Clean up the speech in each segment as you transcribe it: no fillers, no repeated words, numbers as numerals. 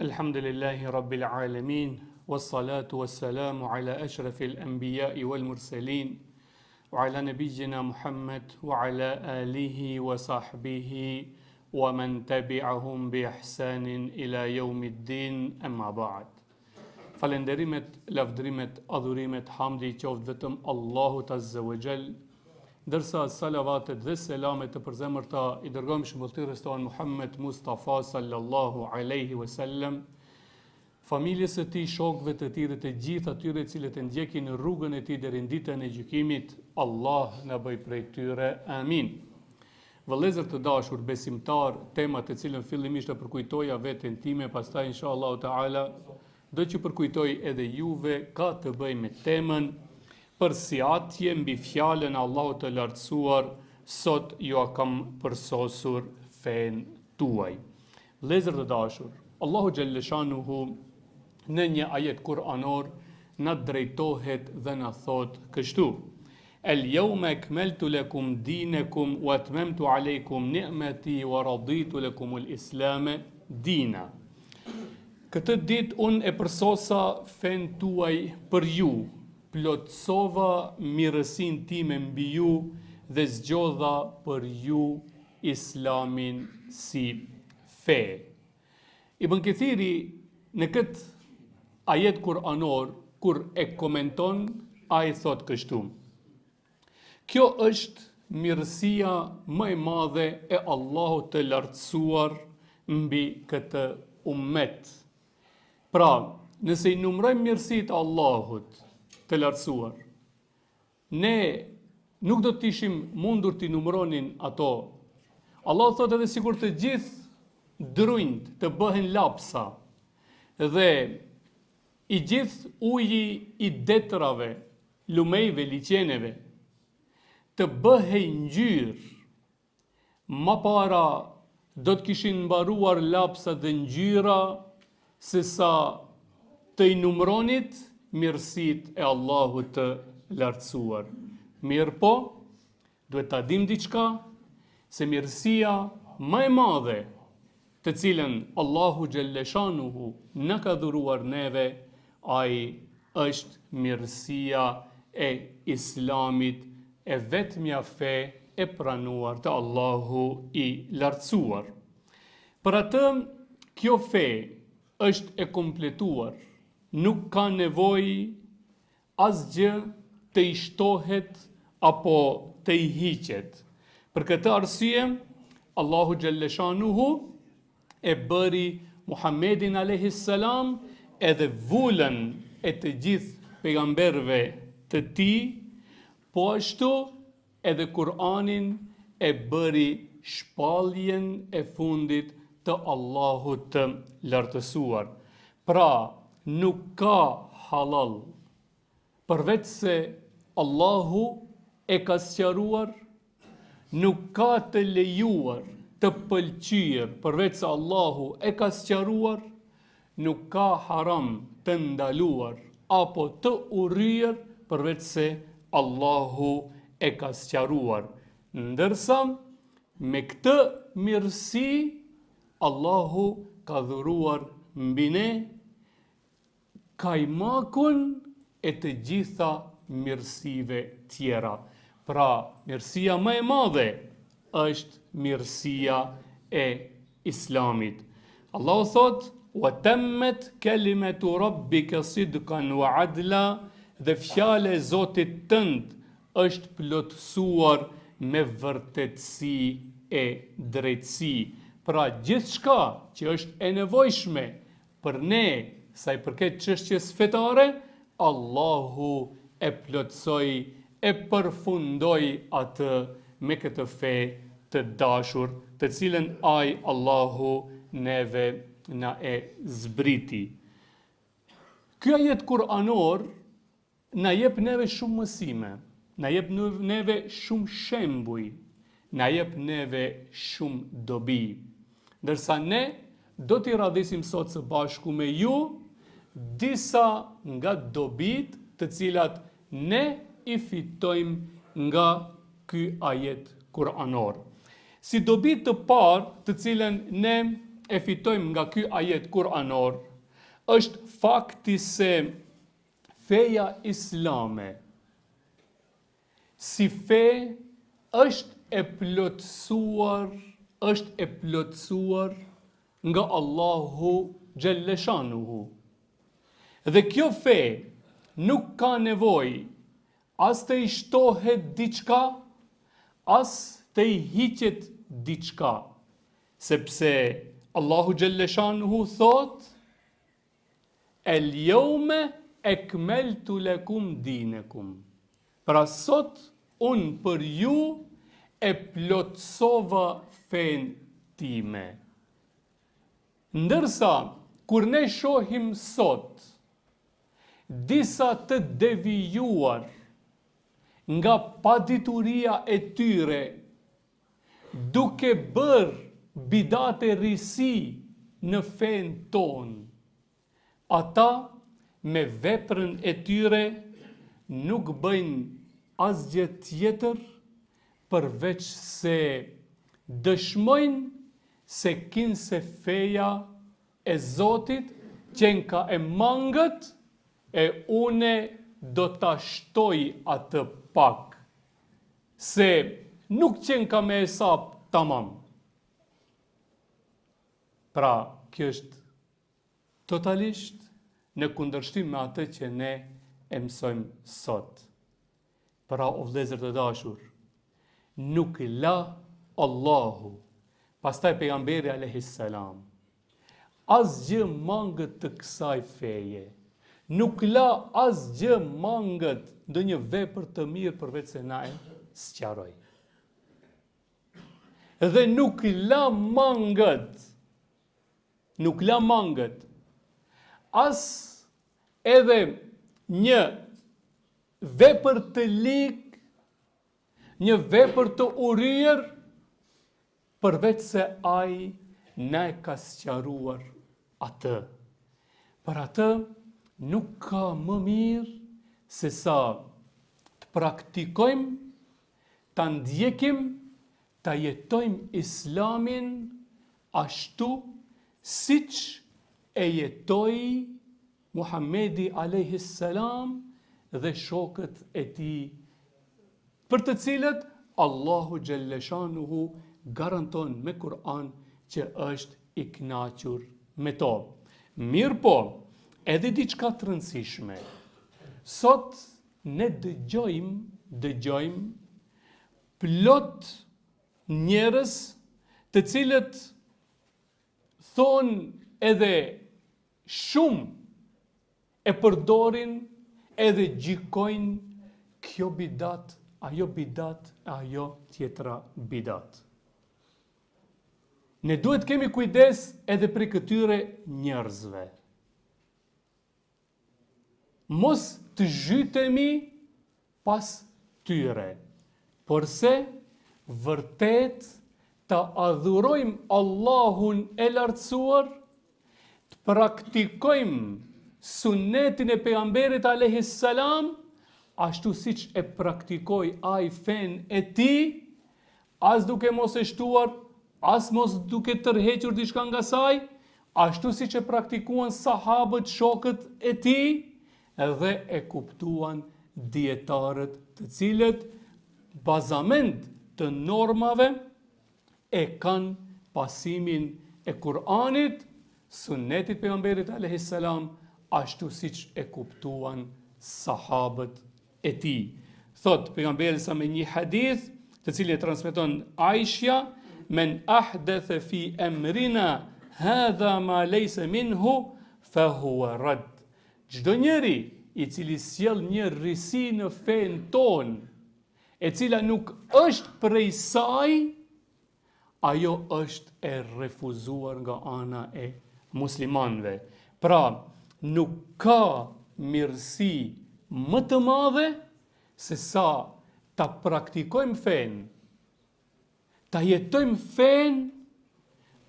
Alhamdulillahi Rabbil Alamin, wassalatu wassalamu ala ashrafil anbiya'i wal mursalin, wa ala nabiyyina Muhammad, wa ala alihi wa sahbihi, wa man tabi'ahum bi ihsanin ila yawmiddin, amma ba'd. Falenderimet, lavdrimet, adhurimet, hamdi qoftë vetëm Allahut Azza wa Jall, ndërsa salavatet dhe selamet të përzemërta i dërgojmë shëmbëllëtirës tonë Muhammed Mustafa sallallahu alaihi wasallam, familjes së tij, shokëve të tij dhe të gjithë atyre cilët e ndjekin në rrugën e tij deri në ditën e gjykimit. Allah na bëj prej tyre. Amin. Vëllezër të dashur besimtar, tema të cilën fillimisht e përkujtoja veten time, pastaj inshallah taala do që përkujtoj edhe juve, ka të bëjë me temën për sjatje mbi fjalën e Allahut të lartësuar, sot ju a kam përsosur fen tuaj. Vëllezër të dashur, Allahu xhalleshanuhu në një ajet kuranor na drejtohet dhe na thot kështu: El yawma akmaltu lakum dinakum wa atmamtu alaykum ni'mati wa raditu lakum al-islam dina. Këtë ditë unë e përsosa fen tuaj për ju, plotësova mirësinë time mbi ju dhe zgjodha për ju islamin si fe. Ibn Kathiri në këtë ajet kuranor, kur e komenton, ai thot kështu: Kjo është mirësia më e madhe e Allahut të lartësuar mbi këtë ummet. Pra, nëse i numrojmë mirësitë e Allahut të lartësuar, ne nuk do të ishim mundur t'i numronin ato. Allah thot edhe sikur të gjithë drunjt të bëhen lapsa dhe i gjithë uji i detrave, lumejve, liqeneve të bëhej ngjyrë, më para do të kishin mbaruar lapsa dhe ngjyra se sa të i numronit mirësitë e Allahut të lartësuar. Mirë po, duhet ta dim diçka, se mirësia më e madhe të cilën Allahu xhalleshanuhu na ka dhuruar neve, ai është mirësia e Islamit, e vetmja fe e pranuar të Allahu i lartësuar. Për atë, kjo fe është e kompletuar, nuk ka nevojë asgjë të i shtohet apo të i hiqet. Për këtë arsye, Allahu xhalleshanuhu e bëri Muhammedin alayhis salam edhe vulën e të gjithë pejgamberëve të tij, po ashtu edhe Kur'anin e bëri shpalljen e fundit të Allahut të lartësuar. Pra, nuk ka halal përveç se Allahu e ka sqaruar, nuk ka të lejuar, të pëlqyer përveç se Allahu e ka sqaruar, nuk ka haram të ndaluar apo të urryer përveç se Allahu e ka sqaruar. Ndërsa me këtë mirësi Allahu ka dhuruar mbi ne kajmakun e të gjitha mirësive tjera. Pra, mirësia më e madhe është mirësia e Islamit. Allahu thot: "Wa tammat kalimatu rabbika sidqan wa adla", dhe fjala e Zotit tënd është plotësuar me vërtetësi e drejtësi. Pra, gjithçka që është e nevojshme për ne sa i përket çështjes fetare, Allahu e plotësoi, e përfundoi atë me këtë fe të dashur, të cilën ai Allahu neve na e zbriti. Ky ajet kuranor na jep neve shumë mësime, na jep neve shumë shembuj, na jep neve shumë dobi. Ndërsa ne do t'i radhisim sot së bashku me ju disa nga dobit të cilat ne i fitojmë nga ky ajet kuranor. Si dobi të parë të cilën ne e fitojmë nga ky ajet kuranor është fakti se feja islame si fe është e plotësuar nga Allahu Gjelleshanuhu. Dhe kjo fe nuk ka nevojë as të i shtohet diçka, as të i hiqet diçka, sepse Allahu Gjelleshanuhu thot: El jaume ekmeltu lekum dinekum. Pra sot unë për ju e plotësova fen time. Ndërsa, kur ne shohim sot disa të devijuar nga padituria e tyre, duke bërë bidate risi në fen tonë, ata me veprën e tyre nuk bëjnë asgjë tjetër përveç se dëshmojnë se kinse feja e Zotit qenë ka e mangët e une do ta shtoj atë pak, se nuk qenë ka me hesap tamam. Pra, kjo është totalisht në kundërshtim me atë që ne e mësojmë sot. Pra, o vëllezër të dashur, nuk la Allahu, pastaj pejgamberi alayhis salam, asgjë mangët të kësaj feje. Nuk la asgjë mangët ndonjë vepër të mirë përveç se na e sqaroi. Dhe nuk la mangët as edhe një vepër të ligë, një vepër të urryer, përveç se ai na e ka sqaruar atë. Për atë nuk ka më mirë se sa të praktikojmë, ta ndjekim, ta jetojmë islamin ashtu siç e jetoi Muhamedi alayhis salam dhe shokët e tij, për të cilët Allahu Gjelleshanuhu garanton me Kur'an që është i kënaqur me to. Mirë po, edhe diçka të rëndësishme. Sot ne dëgjojmë plot njerëz të cilët thonë edhe shumë e përdorin edhe gjikojnë kjo bidat, ajo bidat, ajo tjetra bidat. Ne duhet kemi kujdes edhe për këtyre njerëzve. Mos të zhytemi pas tyre, porse vërtet të adhurojmë Allahun e lartësuar, të praktikojmë sunetin e pejgamberit alayhis salam, ashtu siç e praktikoi ai fen e tij, as duke mos e shtuar, as mos duke tërhequr diçka nga saj, ashtu siç e praktikuan sahabët, shokët e tij, edhe e kuptuan dietarët, të cilët bazament të normave e kanë pasimin e Kur'anit, sunetit pejgamberit alayhis salam, ashtu siç e kuptuan sahabët e tij. Thot pejgamberi sa me një hadith, të cilin e transmeton Aisha: Men ahdatha fi amrina hadha ma laysa minhu fa huwa rad. Çdo njeri i cili sjell një rrisi në fen ton, e cila nuk është prej saj, ajo është e refuzuar nga ana e muslimanëve. Pra, nuk ka mirësi më të madhe se sa ta praktikojmë fen, ta jetojmë fen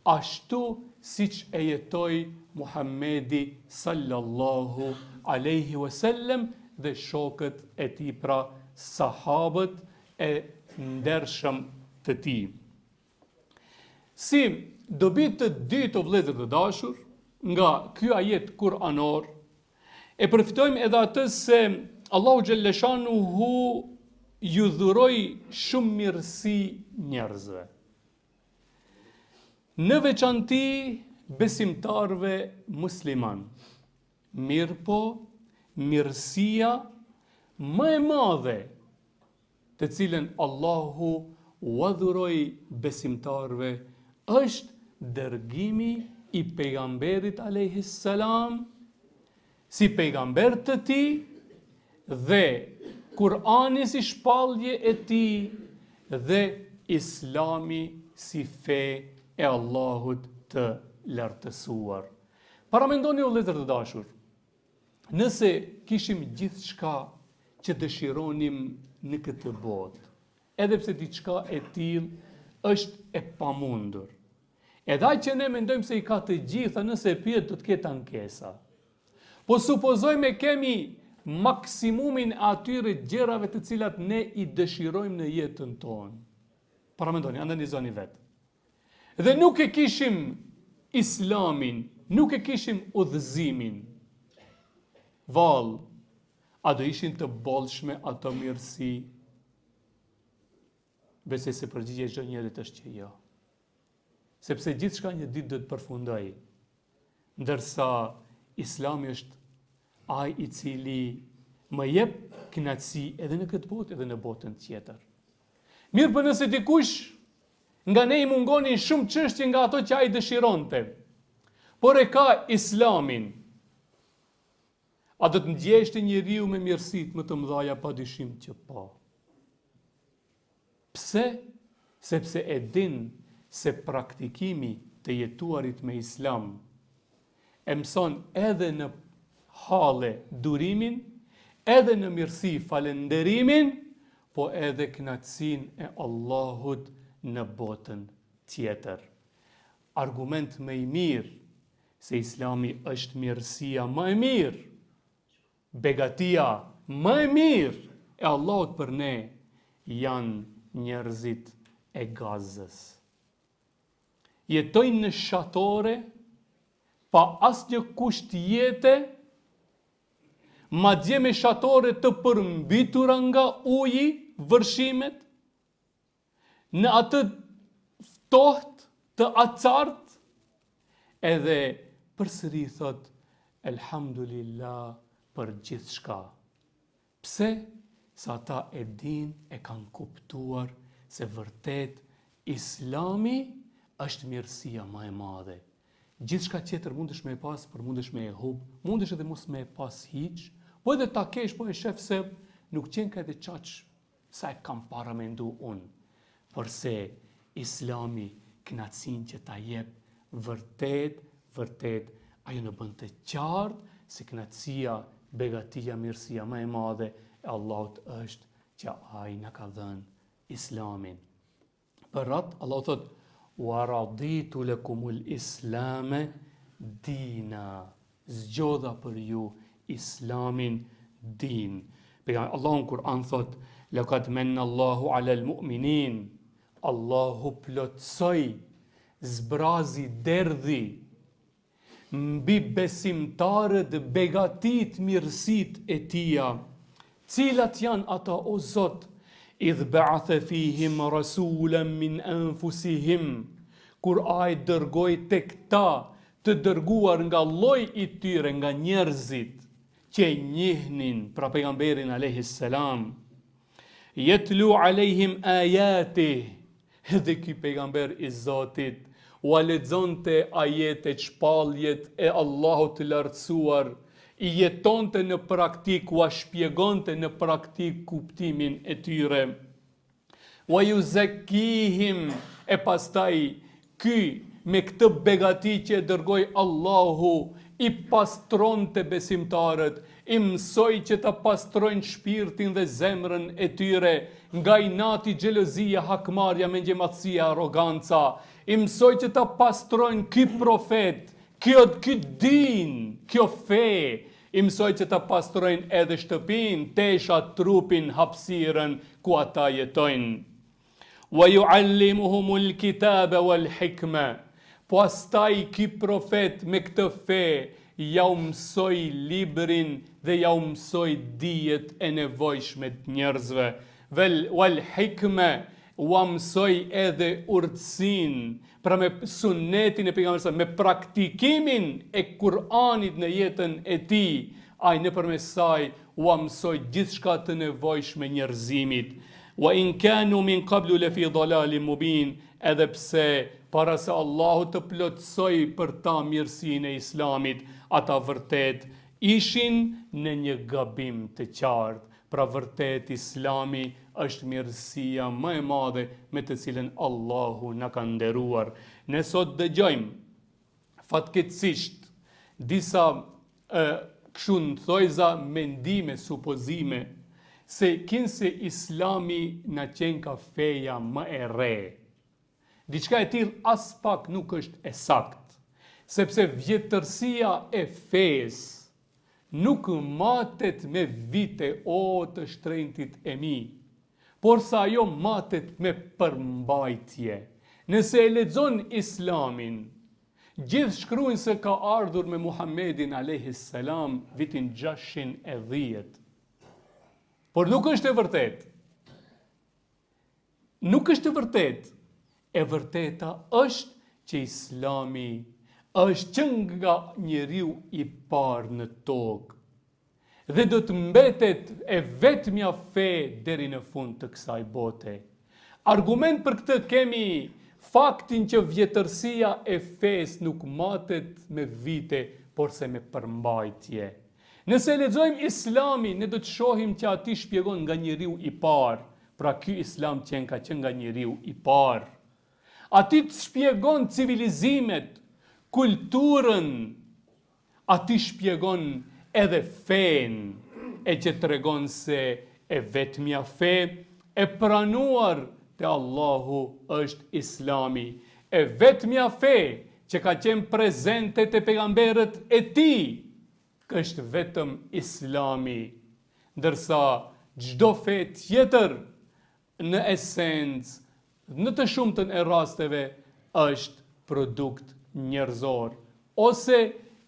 ashtu siç e jetoi Muhamedi sallallahu alaihi wasallam dhe shokët e tij, pra sahabët e ndershëm të tij. Si dobi të dytë o vëllezër të dashur, nga ky ajet kuranor, e përfitojmë edhe atë se Allahu Gjellëshanuhu ju dhuroi shumë mirësi njerëzve. Në veçanti besimtarve musliman. Mirë po, mirësia më e madhe të cilën Allahu u adhuroi besimtarve është dërgimi i pejgamberit alayhis salam si pejgamber të tij dhe Kurani si shpallje e tij dhe Islami si fe e Allahut të lartësuar. Paramendoni o vëllezër të dashur, nëse kishim gjithçka që dëshironim në këtë botë, edhe pse diçka e tillë është e pamundur. Edhe ai që ne mendojmë se i ka të gjitha, nëse e pyet do të ketë ankesa. Po supozojmë kemi maksimumin e atyre gjërave të cilat ne i dëshirojmë në jetën tonë. Paramendoni, analizoni vetë. Dhe nuk e kishim Islamin, nuk e kishim udhëzimin. Vallë, a do ishin të bollshme ato mirësi? Besoj se përgjigje çdo njerit është që jo. Sepse gjithçka një ditë do të përfundoj. Ndërsa Islami është ai i cili më jep kënaqësi edhe në këtë botë edhe në botën tjetër. Mirë, për nëse dikush nga ne i mungonin shumë çështje nga ato që ai dëshironte, por e ka Islamin, a do të ndjeshte njeriu me mirësitë më të mëdha? Padyshim që po. Pse? Sepse e din se praktikimi të jetuarit me Islam e mëson edhe në halle durimin, edhe në mirësi falenderimin, po edhe kënaqësinë e Allahut në botën tjetër. Argument më i mirë se Islami është mirësia më e mirë, begatia më e mirë e Allahut për ne janë njerëzit e Gazës. Jetojnë në shatore pa asnjë kusht jete, madje me shatore të përmbitura nga uji, vërshimet, në atë ftohtë të acart, edhe përsëri thot elhamdulillah për gjithçka. Pse? Sa ata e din, e kanë kuptuar se vërtet Islami është mirësia më e madhe. Gjithçka tjetër mundesh me e pas, por mundesh me e hub, mundesh edhe mos me e pas hiç, po edhe ta kesh, po e shef se nuk qenë ka edhe qaq sa e kam paramendu unë. Përse Islami kënaqësinë që ta jep vërtet ajo në bën të qartë se kënaqësia, begatia, mirësia më e madhe e Allahut është që ai na ka dhënë Islamin. Për atë Allah thot: "Wa raditu lakumul islame dina." Zgjodha për ju Islamin din. Allahu në Kur'an thot: "Laqad manna Allahu 'alal mu'minin." Allahu plotsoi, zbrazi, derdhi mbi besimtarët begatit, mirësit e tia. Cilat janë ata, o Zot? "Idh ba'atha fihim rasulan min anfusihim." Kur ai dërgoi tek ta të dërguar nga lloji i tyre, nga njerëzit që e njihnin pra pejgamberin alayhis salam. "Yatlu alejhim ayatihi." Edhe ky pejgamber i Zotit u lexonte ajetet, shpalljet e Allahut të lartësuar, i jetonte në praktik, u shpjegonte në praktik kuptimin e tyre. "Wa yuzakkihim." E pastaj ky me këtë begati që e dërgoi Allahu i pastronte besimtarët, i mësoi që ta pastrojnë shpirtin dhe zemrën e tyre nga inati, xhelozia, hakmarrja, mendjematësia, arroganca. I mësoi që ta pastrojnë ky profet, ky din, kjo fe. I mësoi që ta pastrojnë edhe shtëpinë, teshat, trupin, hapësirën ku ata jetojnë. wa yuallimuhumul kitaba wal hikma. Pastaj ky profet me këtë fe ja u mësoi librin dhe ja u mësoi dijet e nevojshme të njerëzve. Wal hikma, u mësoi edhe urtësinë, pra me sunetin e pejgamberit, me praktikimin e Kur'anit në jetën e tij, ai nëpërmes saj u mësoi gjithçka të nevojshme njerëzimit. Wa in kanu min qablu la fi dalalin mubin, edhe pse para se Allahu të plotësoj për ta mirësinë e Islamit, ata vërtet ishin në një gabim të qartë. Pra vërtet Islami është mirësia më e madhe me të cilën Allahu na ka nderuar. Ne sot dëgjojmë fatkeqësisht disa kështu thojza mendime, supozime se kinse Islami na qenë ka feja më e re. Diçka e tillë as pak nuk është e saktë, sepse vjetërsia e fesë nuk matet me vite o të shtrenjtit e mi, por sa ajo matet me përmbajtje. Nëse e lexon Islamin, gjithë shkruajnë se ka ardhur me Muhammedin a.s. vitin 610. Por nuk është e vërtet. Nuk është e vërtet. E vërteta është që Islami është që nga njeriu i parë në tokë dhe do të mbetet e vetmja fe deri në fund të kësaj bote. Argument për këtë kemi faktin që vjetërsia e fesë nuk matet me vite, por se me përmbajtje. Nëse lexojmë Islamin, ne do të shohim që ati shpjegon nga njeriu i parë, pra ky Islam që ka qenë nga njeriu i parë. Ati të shpjegon civilizimet, kulturën, ati shpjegon edhe fen, e që të regon se e vetmja fe e pranuar të Allahu është Islami. E vetmja fe që ka qenë prezente të pejgamberët e ti, është vetëm Islami. Ndërsa çdo fe tjetër në esencë, në të shumtën e rasteve, është produkt njerëzor, ose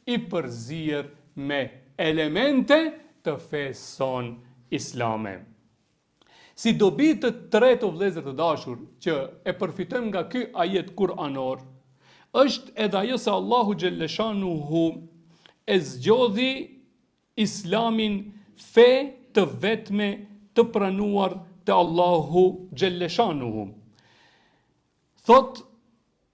i përzier me elemente të fesë son islame. Si dobi të tretë, o vëllezër të dashur, që e përfitojmë nga ky ajet kuranor, është edhe ajo se Allahu xhelleshanuhu e zgjodhi Islamin fe të vetme të pranuar të Allahu xhelleshanuhu. Thot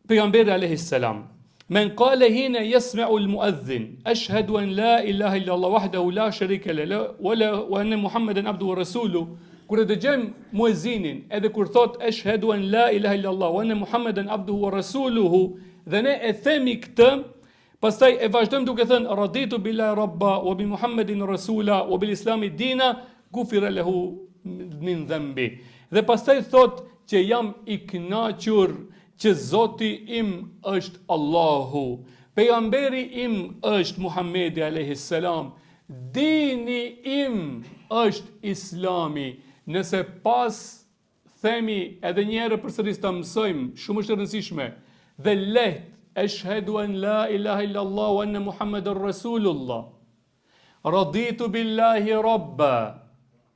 pejgamberi alayhis salam: "Men qala hina yasma'u al-mu'adhdhin ashhadu an la ilaha illa Allah wahdahu la sharika lahu wa anna Muhammeden abduhu wa rasuluhu." Kur e dëgjojmë muezinin, edhe kur thot ashhadu an la ilaha illa Allah wa anna Muhammeden abduhu wa rasuluhu, dhe ne e themi këtë, pastaj e vazhdojmë duke thënë raditu billahi rabba wa bi Muhammedin rasula wa bil islami dina gufira lahu min dhanbi. Dhe pastaj thot që jam i kënaqur që Zoti im është Allahu, pejgamberi im është Muhammedi alayhis salam, dini im është Islami. Nëse pas themi edhe një herë përsëri ta mësojmë, shumë është e rëndësishme dhe lehtë, ashhadu an la ilaha illa Allah wa anna Muhammeden rasulullah, raditu billahi rabba,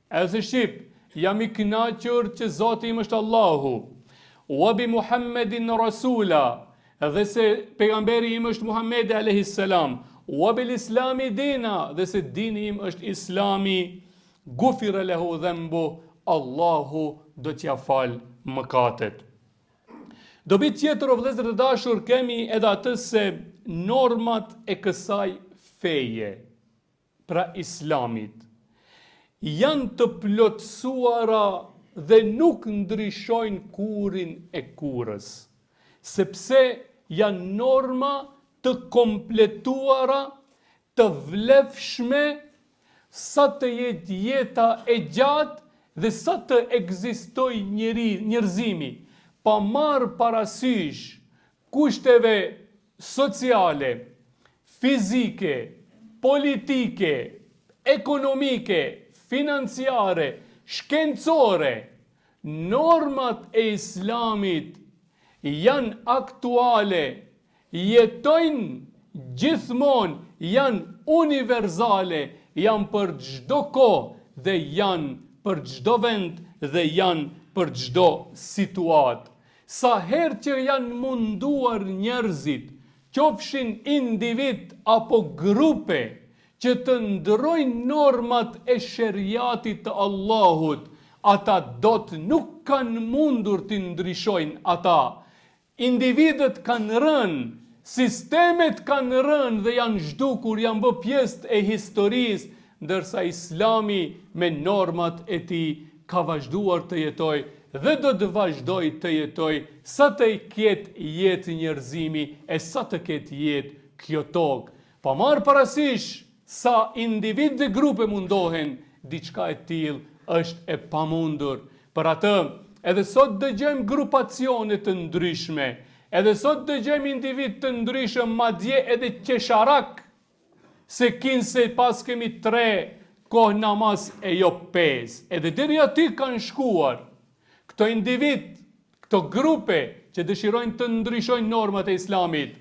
edhe shqip, jam i kënaqur që Zoti im është Allahu, wa bi Muhammedin rasula, dhe se pejgamberi im është Muhammedi alayhis salam, wa bil islami dina, dhe se dini im është Islami, gufira lahu dhanbu, Allahu do t'ja fal mëkatet. Dobi tjetër, o vëllezër të dashur, kemi edhe atë se normat e kësaj feje, pra Islamit, janë të plotësuara dhe nuk ndryshojnë kurin e kurës, sepse janë norma të kompletuara, të vlefshme, sa të jetë jeta e gjatë dhe sa të ekzistoj njerëzimi, pa marrë parasysh kushteve sociale, fizike, politike, ekonomike, financiare, shkencore, normat e Islamit janë aktuale, jetojnë gjithmonë, janë universale, janë për çdo kohë dhe janë për çdo vend dhe janë për çdo situatë. Sa herë që janë munduar njerëzit, qofshin individ apo grupe, që të ndrojnë normat e sheriatit të Allahut, ata dot nuk kanë mundur të ndryshojnë ata. Individët kanë rënë, sistemet kanë rënë dhe janë zhdukur, janë bë pjesë e historisë, ndërsa Islami me normat e tij ka vazhduar të jetojë dhe do të vazhdoj të jetoj sa të ketë jetë njerëzimi e sa të ketë jetë kjo tokë. Pa marrë parasysh sa individ dhe grupe mundohen, diçka e tillë është e pamundur. Për atë, edhe sot dëgjojmë grupacione të ndryshme, edhe sot dëgjojmë individ të ndryshëm, madje edhe qesharak, se kinse pas kemi 3 kohë namaz e jo 5. Edhe deri aty kanë shkuar. Këto individ, këto grupe që dëshirojnë të ndryshojnë normat e Islamit,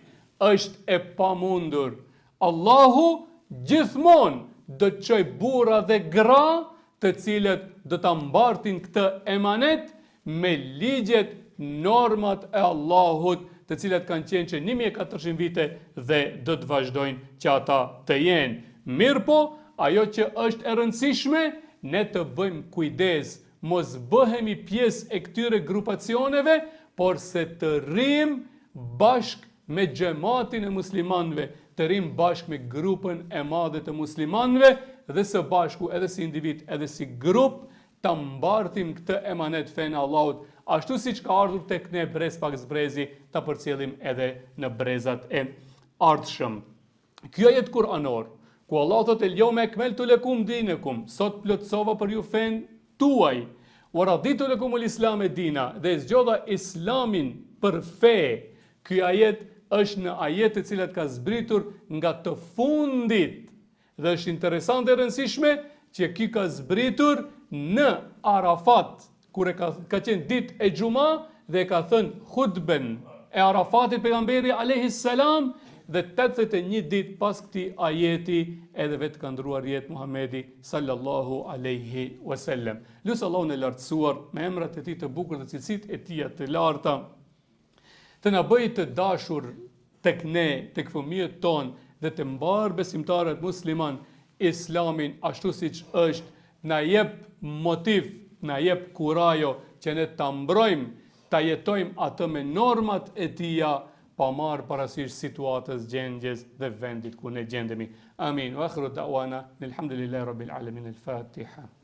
është e pamundur. Allahu gjithmonë do të çojë burra dhe gra, të cilët do ta mbartin këtë emanet me ligjet, normat e Allahut, të cilat kanë qenë që 1400 vite dhe do të vazhdojnë që ata të jenë. Mirpo, ajo që është e rëndësishme, ne të bëjmë kujdes, mos bëhemi pjesë e këtyre grupacioneve, por se të rrim bashk me xhamatin e muslimanëve, të rrim bashk me grupën e madhe të muslimanëve dhe së bashku edhe si individ, edhe si grup, ta mbartim këtë emanet fen Allahut, ashtu siç ka ardhur tek ne brez pak zbrezi, ta përcjellim edhe në brezat e ardhshëm. Kjo ajet kuranor, ku Allah thotë el-yawma akmaltu lakum dinakum, sot plotësova për ju fen tuaj, wa raditu lakum al-islam dina, dhe zgjodha islamin për fe. Ky ajet është në ajet të cilat ka zbritur nga të fundit, dhe është interesant e rëndësishme që ky ka zbritur në Arafat, kur ka qenë ditë e xuma dhe ka thënë hutben e Arafatit pejgamberi alayhis salam, dhe 81 ditë pas këtij ajeti edhe vetë ka ndruar jetë Muhamedi sallallahu alaihi wasallam. Lusë Allahun e lartësuar me emrat e tij të bukur dhe cilësitë e tij të larta, të na bëjë të dashur tek ne, tek fëmijët tonë dhe të mbar besimtarët musliman Islamin ashtu siç është, na jep motiv, na jep kurajo që ne ta mbrojmë, ta jetojmë atë me normat e tija, pa marrë parasysh situatës, gjendjes dhe vendit ku ne gjendemi. Amin. Wa akhiru da'wana, alhamdulillahi rabbil alamin. Al-Fatiha.